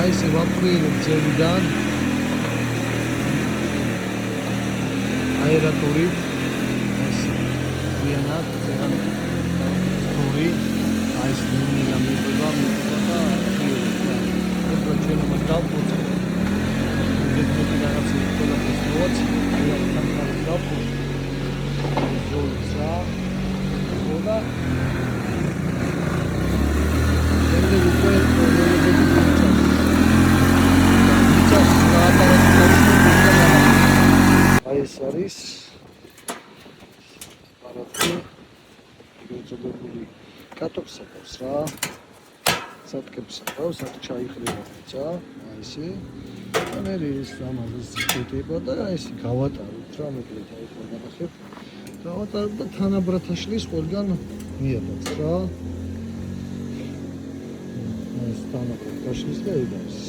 ესე ვაპრიელებ ძელიდან აერატორით ესე ვიანად სტორი ეს მინილა მეგობრა და და ჩვენ მას დავფუძნებთ ეს რაღაც ყველაფერს მოაც აიათან დავფუძნებთ ზოლსა და შემდეგ უკვე ეს არის პარატი გეწოდებული კატოქსაკავს რა სათქებს აკავს აქ ჩაიხრება ხიცა აი ესე და მე ის ამას ციტება და ეს გავატაროთ რა მოკლედ აი ხო ნახეთ გავატაროთ და თანაბრათაშლის ყველგან მიადაც რა ეს თანაბრათაშლის და ედავს